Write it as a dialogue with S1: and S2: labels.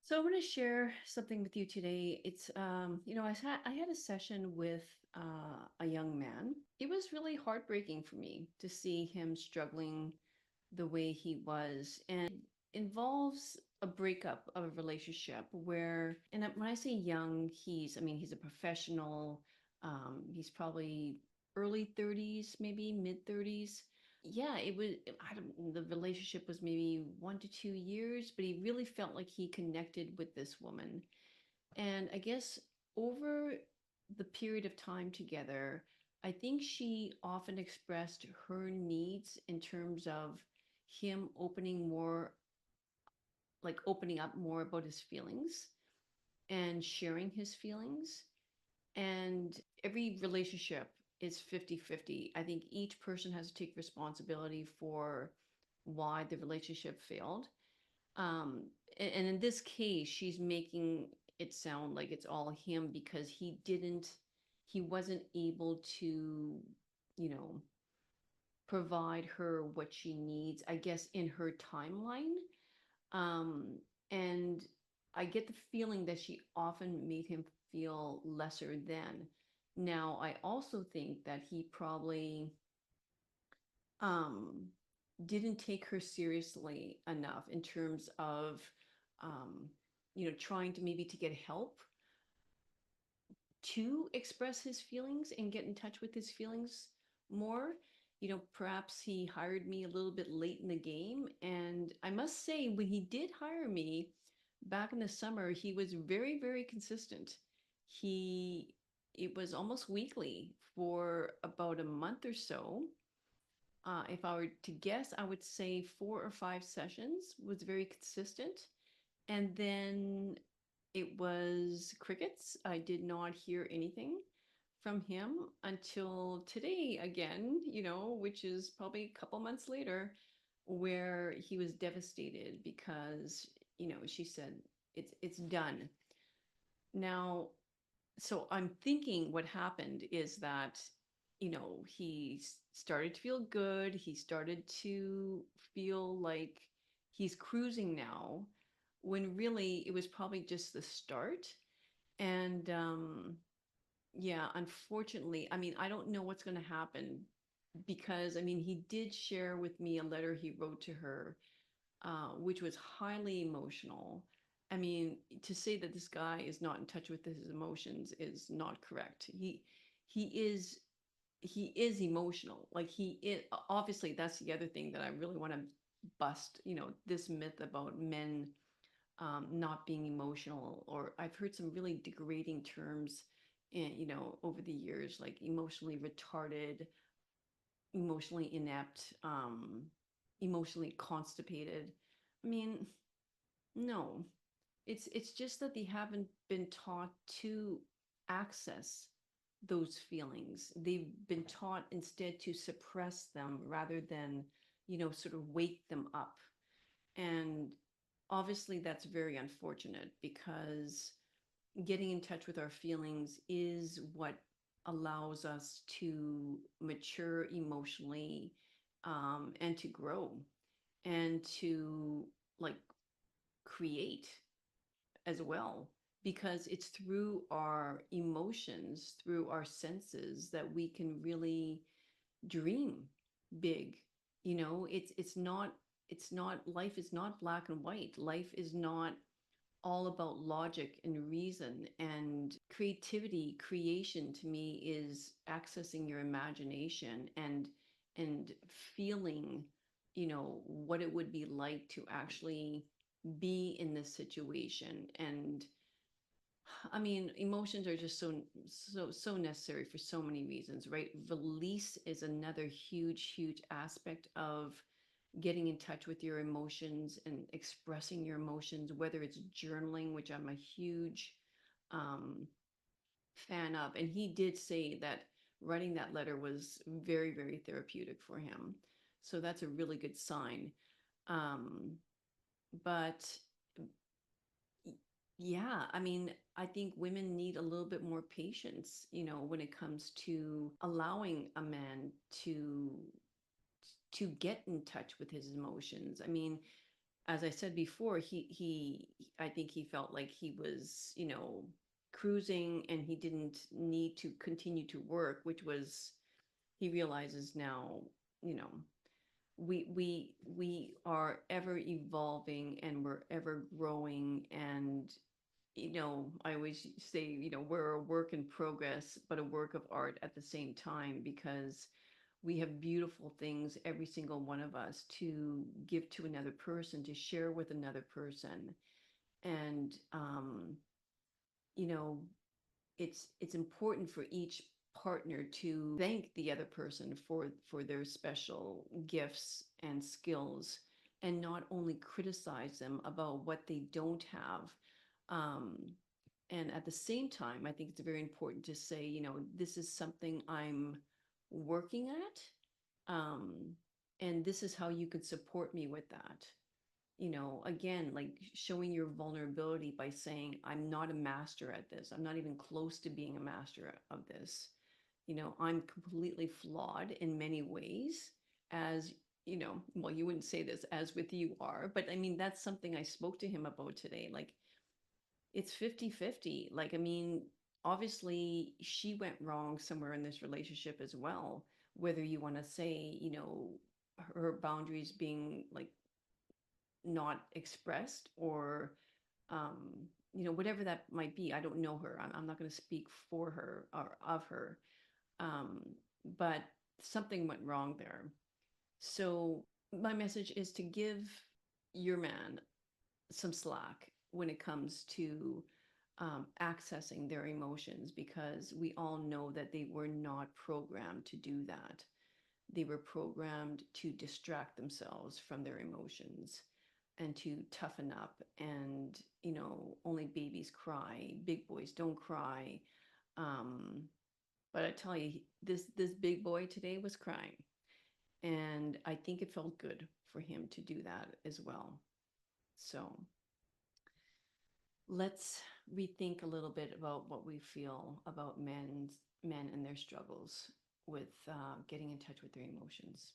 S1: So I want to share something with you today. I had a session with a young man. It was really heartbreaking for me to see him struggling the way he was, and involves a breakup of a relationship where, when I say young, he's a professional. He's probably early 30s, maybe mid 30s. Yeah, it was, I don't, the relationship was maybe 1 to 2 years, but he really felt like he connected with this woman. And I guess over the period of time together, I think she often expressed her needs in terms of him opening up more about his feelings and sharing his feelings. And every relationship is 50-50. I think each person has to take responsibility for why the relationship failed. Um, and in this case, she's making it sound like it's all him because he wasn't able to, you know, provide her what she needs, I guess, in her timeline. Um, and I get the feeling that she often made him feel lesser than. Now, I also think that he probably um, didn't take her seriously enough in terms of, um, trying to maybe to get help to express his feelings and get in touch with his feelings more. Perhaps he hired me a little bit late in the game. And I must say, when he did hire me back in the summer, he was very, very consistent. He, it was almost weekly for about a month or so. If I were to guess, I would say 4 or 5 sessions was very consistent. And then it was crickets. I did not hear anything from him until today again, which is probably a couple months later, where he was devastated because, she said it's done. Now, so I'm thinking what happened is that, he started to feel good. He started to feel like he's cruising now, when really it was probably just the start. And yeah, unfortunately, I mean, I don't know what's going to happen because, I mean, he did share with me a letter he wrote to her, which was highly emotional. I mean, to say that this guy is not in touch with his emotions is not correct. He is he is emotional. Like he is, obviously that's the other thing that I really want to bust, this myth about men not being emotional. Or I've heard some really degrading terms, over the years, like emotionally retarded, emotionally inept, emotionally constipated. I mean, no, it's just that they haven't been taught to access those feelings. They've been taught instead to suppress them rather than, sort of wake them up. And obviously that's very unfortunate because getting in touch with our feelings is what allows us to mature emotionally, and to grow and to, like, create as well, because it's through our emotions, through our senses, that we can really dream big. It's not, life is not black and white. Life is not all about logic and reason. And creativity, creation, to me, is accessing your imagination and feeling, what it would be like to actually be in this situation. And I mean, emotions are just so necessary for so many reasons, right? Release is another huge, huge aspect of getting in touch with your emotions and expressing your emotions, whether it's journaling, which I'm a huge um, fan of. And he did say that writing that letter was very, very therapeutic for him. So that's a really good sign. Um, but yeah, I mean, I think women need a little bit more patience, when it comes to allowing a man to get in touch with his emotions. I mean, as I said before, I think he felt like he was, cruising and he didn't need to continue to work, which was, he realizes now, you know, we are ever evolving and we're ever growing. And I always say, we're a work in progress but a work of art at the same time, because we have beautiful things, every single one of us, to give to another person, to share with another person. And you know it's important for each partner to thank the other person for their special gifts and skills, and not only criticize them about what they don't have. um, and at the same time, I think it's very important to say, this is something I'm working at, and this is how you could support me with that. Again, like showing your vulnerability by saying, I'm not a master at this. I'm not even close to being a master of this. I'm completely flawed in many ways, as, well, you wouldn't say this as with you are, but I mean, that's something I spoke to him about today. Like, it's 50-50. Like, I mean, obviously she went wrong somewhere in this relationship as well, whether you want to say, her boundaries being like not expressed, or whatever that might be. I don't know her. I'm not going to speak for her or of her. um, but something went wrong there. So my message is to give your man some slack when it comes to accessing their emotions, because we all know that they were not programmed to do that. They were programmed to distract themselves from their emotions and to toughen up. And, only babies cry, big boys don't cry. Um, but I tell you, this big boy today was crying. And I think it felt good for him to do that as well. So let's rethink a little bit about what we feel about men and their struggles with getting in touch with their emotions.